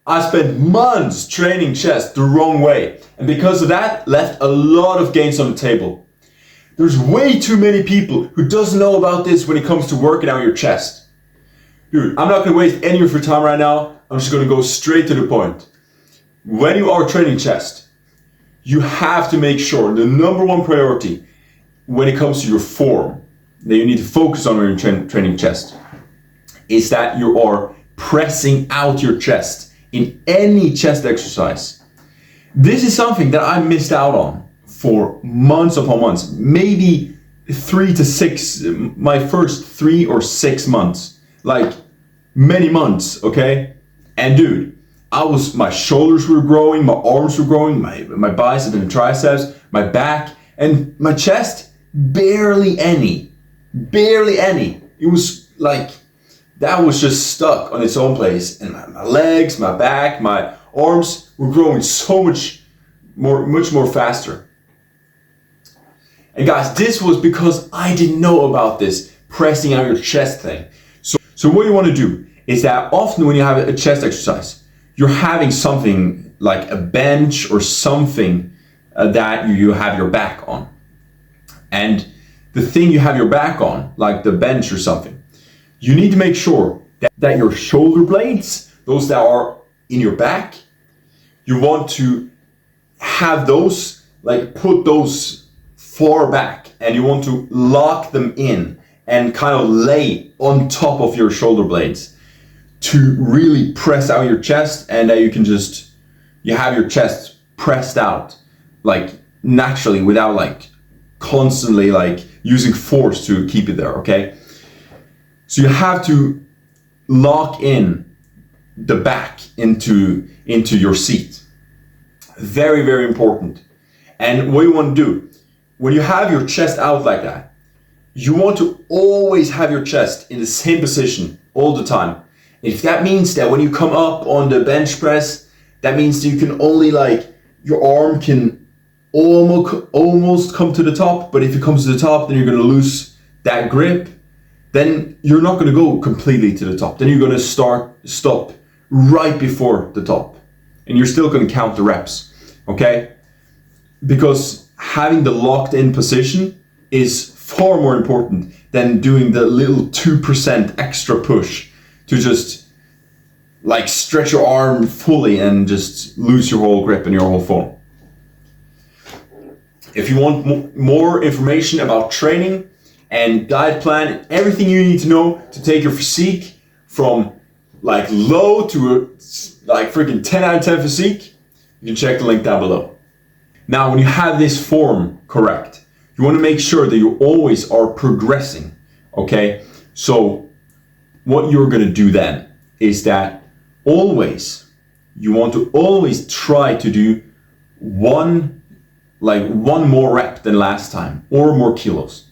I spent months training chest the wrong way, and because of that, left a lot of gains on the table. There's way too many people who doesn't know about this when it comes to working out your chest. Dude, I'm not gonna waste any of your time right now. I'm just gonna go straight to the point. When you are training chest, you have to make sure the number one priority when it comes to your form that you need to focus on when you're training chest is that you are pressing out your chest in any chest exercise. This is something that I missed out on for months upon months, maybe 3 to 6, my first 3 or 6 months, like many months, okay? And dude, my shoulders were growing, my arms were growing, my bicep and triceps, my back, and my chest, barely any. It was like, that was just stuck on its own place. And my legs, my back, my arms were growing so much more faster. And guys, this was because I didn't know about this pressing out your chest thing. So what you want to do is that often when you have a chest exercise, you're having something like a bench or something that you have your back on. And the thing you have your back on, like the bench or something, you need to make sure that your shoulder blades, those that are in your back, you want to have those, like put those far back, and you want to lock them in and kind of lay on top of your shoulder blades to really press out your chest, and that you have your chest pressed out like naturally without like constantly like using force to keep it there, okay? So you have to lock in the back into your seat. Very, very important. And what you want to do, when you have your chest out like that, you want to always have your chest in the same position all the time. If that means that when you come up on the bench press, that means that you can only your arm can almost come to the top, but if it comes to the top, then you're going to lose that grip. Then you're not going to go completely to the top. Then you're going to stop right before the top. And you're still going to count the reps, okay? Because having the locked in position is far more important than doing the little 2% extra push to just like stretch your arm fully and just lose your whole grip and your whole form. If you want more information about training and diet plan, everything you need to know to take your physique from like low to like freaking 10 out of 10 physique, you can check the link down below. Now, when you have this form correct, you want to make sure that you always are progressing, okay? So what you're going to do then is that you want to always try to do one more rep than last time, or more kilos.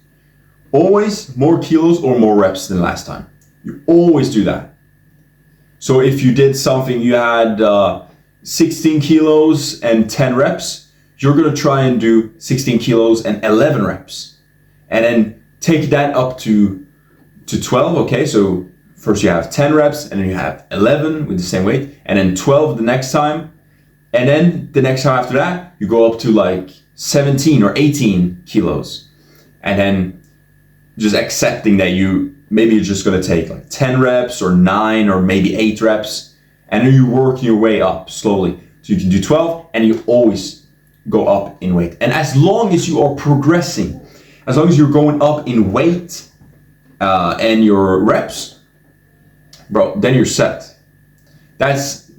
Always more kilos or more reps than last time. You always do that. So if you did something, you had 16 kilos and 10 reps, you're gonna try and do 16 kilos and 11 reps. And then take that up to 12, okay? So first you have 10 reps, and then you have 11 with the same weight, and then 12 the next time. And then the next time after that, you go up to like 17 or 18 kilos. And then just accepting that maybe you're just gonna take like 10 reps or 9 or maybe 8 reps, and then you work your way up slowly. So you can do 12, and you always go up in weight. And as long as you are progressing, as long as you're going up in weight and your reps, bro, then you're set. That's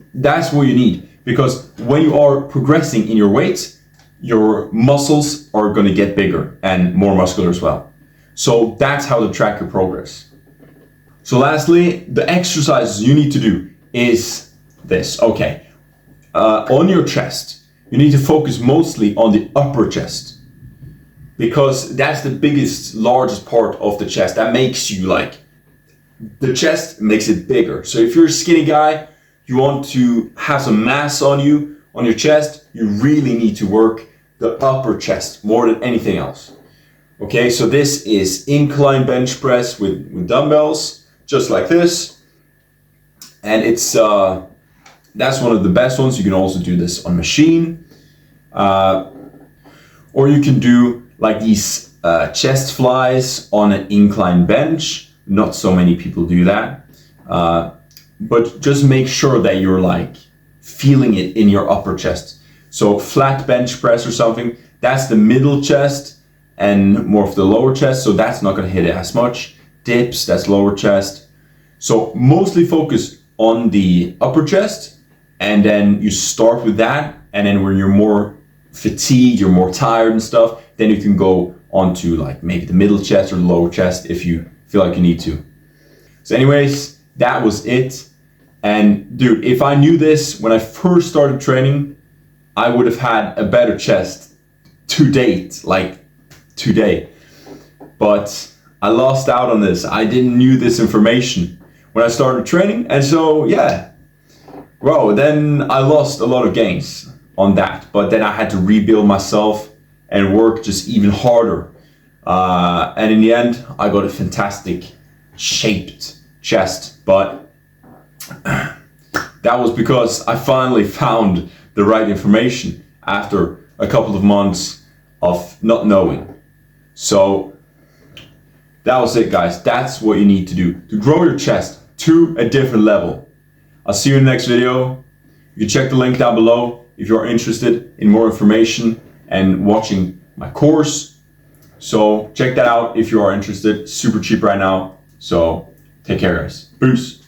what you need, because when you are progressing in your weight, your muscles are gonna get bigger and more muscular as well. So that's how to track your progress. So lastly, the exercises you need to do is this, okay. On your chest, you need to focus mostly on the upper chest, because that's the biggest, largest part of the chest. That makes you the chest makes it bigger. So if you're a skinny guy, you want to have some mass on your chest, you really need to work the upper chest more than anything else. Okay, so this is incline bench press with dumbbells, just like this. And it's That's one of the best ones. You can also do this on machine. Or you can do like these chest flies on an incline bench. Not so many people do that. But just make sure that you're like feeling it in your upper chest. So flat bench press or something, that's the middle chest and more of the lower chest. So that's not gonna hit it as much. Dips, that's lower chest. So mostly focus on the upper chest, and then you start with that. And then when you're more fatigued, you're more tired and stuff, then you can go on to like maybe the middle chest or the lower chest if you feel like you need to. So anyways, that was it. And dude, if I knew this when I first started training, I would have had a better chest to date, like today. But I lost out on this. I didn't knew this information when I started training. And so, yeah, well, then I lost a lot of gains on that. But then I had to rebuild myself and work just even harder. And in the end, I got a fantastic shaped chest. But that was because I finally found the right information after a couple of months of not knowing. So that was it, guys. That's what you need to do to grow your chest to a different level. I'll see you in the next video. You can check the link down below if you're interested in more information and watching my course. So check that out if you are interested. Super cheap right now. So take care, guys. Peace.